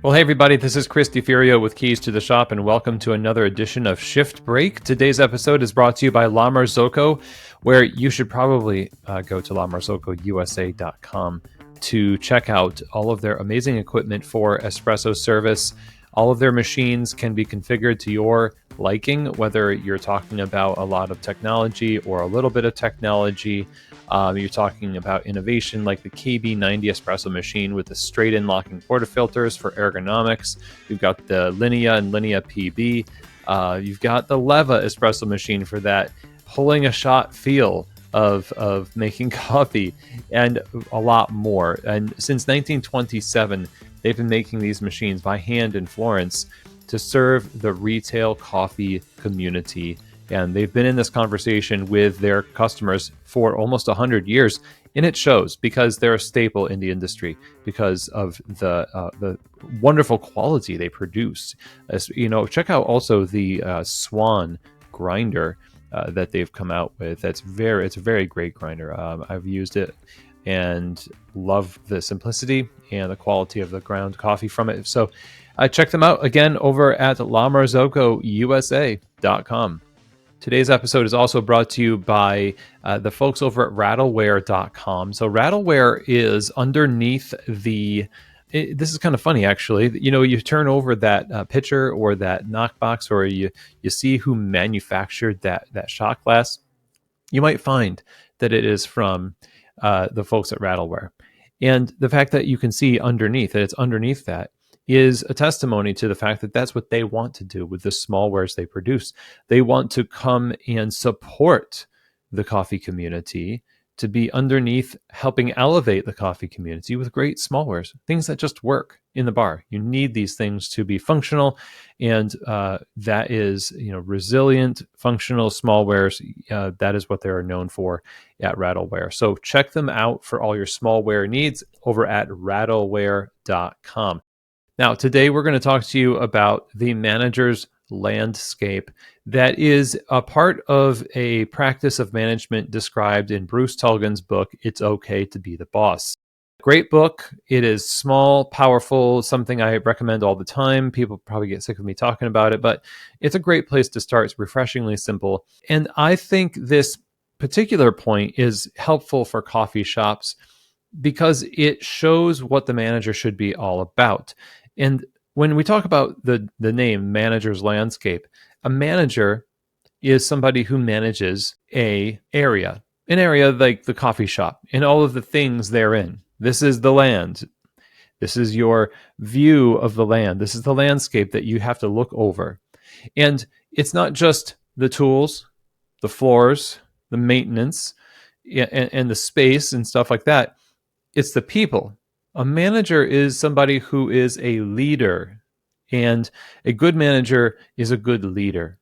Well, hey everybody, this is Chris DeFurio with Keys to the Shop, and welcome to another edition of Shift Break. Today's episode is brought to you by La Marzocco, where you should probably go to lamarzocousa.com to check out all of their amazing equipment for espresso service. All of their machines can be configured to your liking, whether you're talking about a lot of technology or a little bit of technology. You're talking about innovation like the KB90 espresso machine with the straight-in locking portafilters for ergonomics. You've got the Linea and Linea PB. You've got the Leva espresso machine for that pulling a shot feel of making coffee, and a lot more. And since 1927, they've been making these machines by hand in Florence to serve the retail coffee community. And they've been in this conversation with their customers for almost 100 years. And it shows because they're a staple in the industry because of the wonderful quality they produce. Check out also the Swan grinder that they've come out with. It's a very great grinder. I've used it and love the simplicity and the quality of the ground coffee from it. So check them out again over at lamarzocousa.com. Today's episode is also brought to you by the folks over at rattleware.com. So Rattleware is underneath this is kind of funny, actually. You turn over that pitcher or that knockbox, or you see who manufactured that shot glass. You might find that it is from the folks at Rattleware. And the fact that you can see that it's underneath that is a testimony to the fact that that's what they want to do with the smallwares they produce. They want to come and support the coffee community, to be underneath helping elevate the coffee community with great smallwares, things that just work in the bar. You need these things to be functional, and that is, resilient, functional smallwares. That is what they are known for at Rattleware. So check them out for all your smallware needs over at rattleware.com. Now, today we're going to talk to you about the manager's landscape. That is a part of a practice of management described in Bruce Tulgan's book, It's Okay to Be the Boss. Great book. It is small, powerful, something I recommend all the time. People probably get sick of me talking about it, but it's a great place to start. It's refreshingly simple. And I think this particular point is helpful for coffee shops because it shows what the manager should be all about. And when we talk about the name manager's landscape, a manager is somebody who manages an area like the coffee shop and all of the things therein. This is the land. This is your view of the land. This is the landscape that you have to look over. And it's not just the tools, the floors, the maintenance, and the space and stuff like that. It's the people. A manager is somebody who is a leader, and a good manager is a good leader.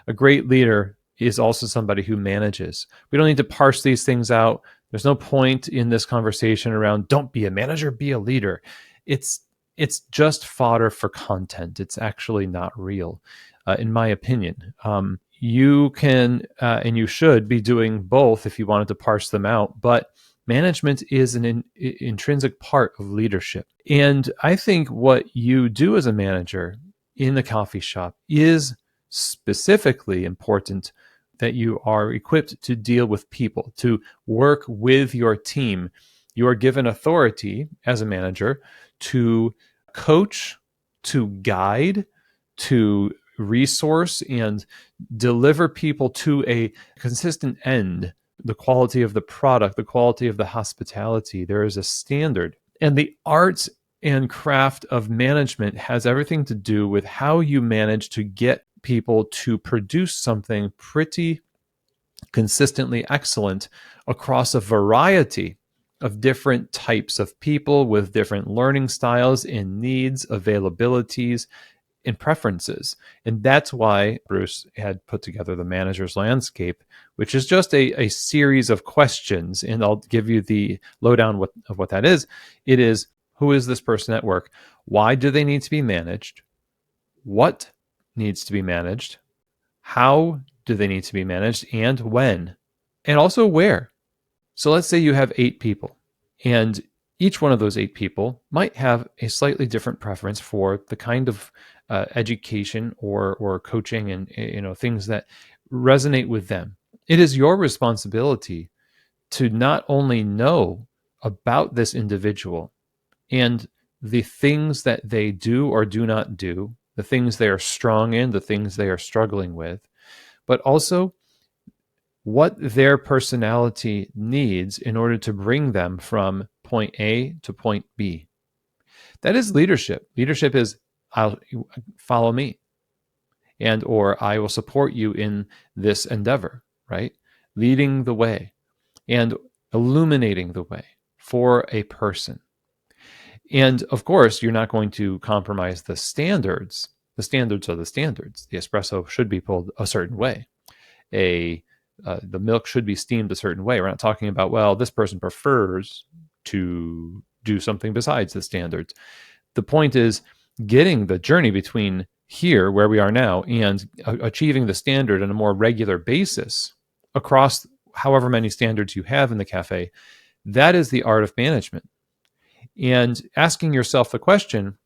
A great leader is also somebody who manages. We don't need to parse these things out. There's no point in this conversation around don't be a manager, be a leader. It's just fodder for content. It's actually not real, in my opinion. You can and you should be doing both if you wanted to parse them out, but management is an intrinsic part of leadership. And I think what you do as a manager in the coffee shop is specifically important, that you are equipped to deal with people, to work with your team. You are given authority as a manager to coach, to guide, to resource, and deliver people to a consistent end. The quality of the product, the quality of the hospitality. There is a standard. And the art and craft of management has everything to do with how you manage to get people to produce something pretty consistently excellent across a variety of different types of people with different learning styles and needs, availabilities, and preferences. And that's why Bruce had put together the manager's landscape, which is just a series of questions. And I'll give you the lowdown of what that is. It is, who is this person at work? Why do they need to be managed? What needs to be managed? How do they need to be managed? And when? And also where? So let's say you have 8 people and Each one of those 8 people might have a slightly different preference for the kind of education or coaching and things that resonate with them. It is your responsibility to not only know about this individual and the things that they do or do not do, the things they are strong in, the things they are struggling with, but also what their personality needs in order to bring them from point A to point B. That is leadership. Leadership is, I'll follow me, and or I will support you in this endeavor, right? Leading the way and illuminating the way for a person. And of course, you're not going to compromise the standards. The standards are the standards. The espresso should be pulled a certain way. The milk should be steamed a certain way. We're not talking about, well, this person prefers to do something besides the standards. The point is getting the journey between here, where we are now, and achieving the standard on a more regular basis across however many standards you have in the cafe. That is the art of management. And asking yourself the question,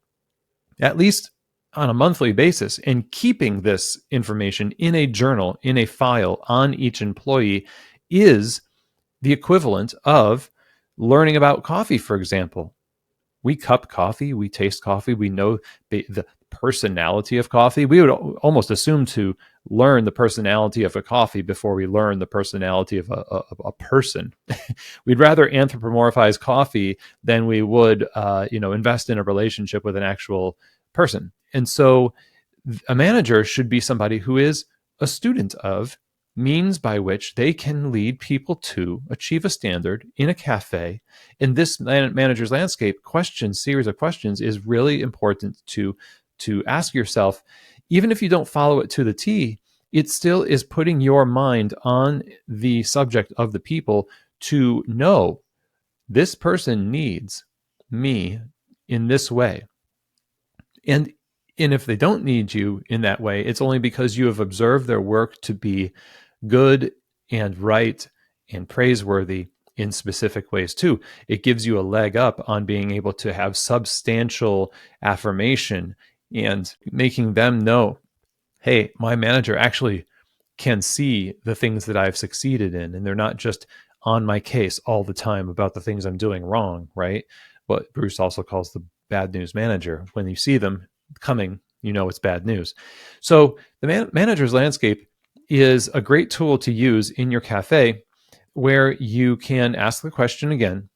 at least on a monthly basis, and keeping this information in a journal, in a file on each employee, is the equivalent of learning about coffee, for example. We cup coffee, we taste coffee, we know the personality of coffee. We would almost assume to learn the personality of a coffee before we learn the personality of a person. We'd rather anthropomorphize coffee than we would, invest in a relationship with an actual person. And so a manager should be somebody who is a student of means by which they can lead people to achieve a standard in a cafe. In this manager's landscape, series of questions is really important to ask yourself. Even if you don't follow it to the T, it still is putting your mind on the subject of the people to know this person needs me in this way. And if they don't need you in that way, it's only because you have observed their work to be good and right and praiseworthy in specific ways too. It gives you a leg up on being able to have substantial affirmation and making them know, hey, my manager actually can see the things that I've succeeded in, and they're not just on my case all the time about the things I'm doing wrong, right? What Bruce also calls the bad news manager. When you see them coming, you know it's bad news. So the manager's landscape is a great tool to use in your cafe, where you can ask the question again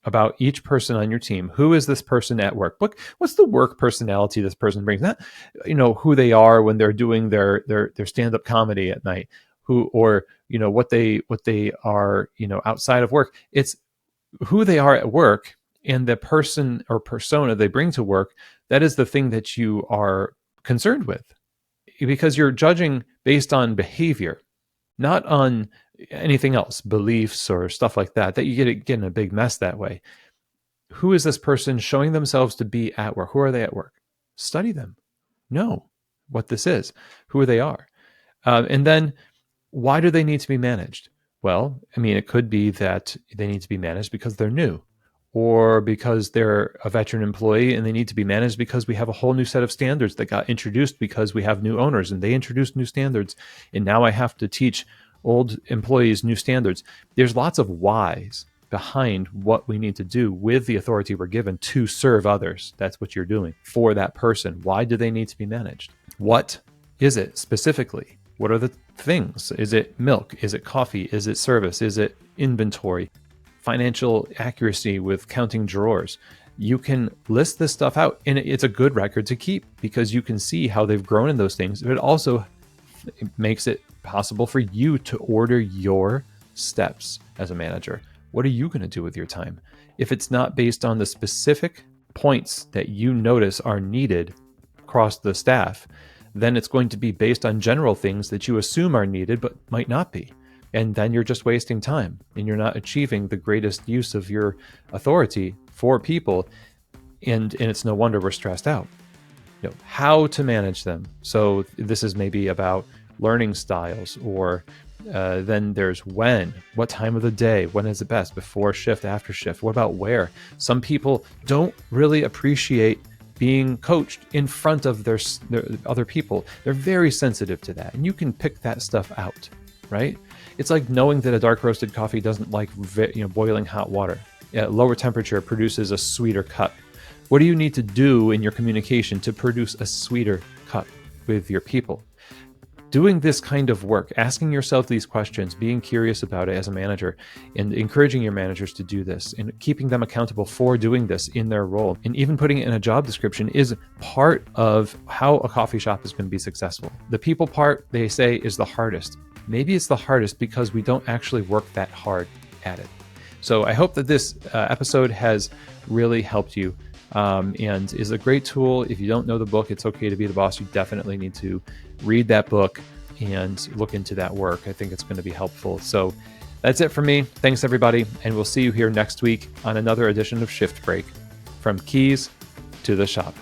about each person on your team. Who is this person at work? What's the work personality this person brings? Not, who they are when they're doing their stand-up comedy at night, what they are, outside of work. It's who they are at work, and the person or persona they bring to work. That is the thing that you are concerned with, because you're judging based on behavior, not on anything else, beliefs or stuff like that you get in a big mess that way. Who is this person showing themselves to be at work? Who are they at work? Study them. Know what this is, who they are. And then why do they need to be managed? Well, it could be that they need to be managed because they're new, or because they're a veteran employee and they need to be managed because we have a whole new set of standards that got introduced because we have new owners and they introduced new standards. And now I have to teach old employees new standards. There's lots of whys behind what we need to do with the authority we're given to serve others. That's what you're doing for that person. Why do they need to be managed? What is it specifically? What are the things? Is it milk? Is it coffee? Is it service? Is it inventory? Financial accuracy with counting drawers? You can list this stuff out, and it's a good record to keep because you can see how they've grown in those things. But it also makes it possible for you to order your steps as a manager. What are you going to do with your time? If it's not based on the specific points that you notice are needed across the staff, then it's going to be based on general things that you assume are needed but might not be. And then you're just wasting time and you're not achieving the greatest use of your authority for people. And it's no wonder we're stressed out. How to manage them. So this is maybe about learning styles or Then there's when, what time of the day, when is it best, before shift, after shift. What about where? Some people don't really appreciate being coached in front of their other people. They're very sensitive to that, and you can pick that stuff out, right? It's like knowing that a dark roasted coffee doesn't like boiling hot water. At lower temperature produces a sweeter cup. What do you need to do in your communication to produce a sweeter cup with your people? Doing this kind of work, asking yourself these questions, being curious about it as a manager, and encouraging your managers to do this, and keeping them accountable for doing this in their role, and even putting it in a job description is part of how a coffee shop is going to be successful. The people part, they say, is the hardest. Maybe it's the hardest because we don't actually work that hard at it. So I hope that this episode has really helped you. And is a great tool. If you don't know the book, It's Okay to Be the Boss, you definitely need to read that book and look into that work. I think it's going to be helpful. So that's it for me. Thanks, everybody. And we'll see you here next week on another edition of Shift Break, from keys to the shop.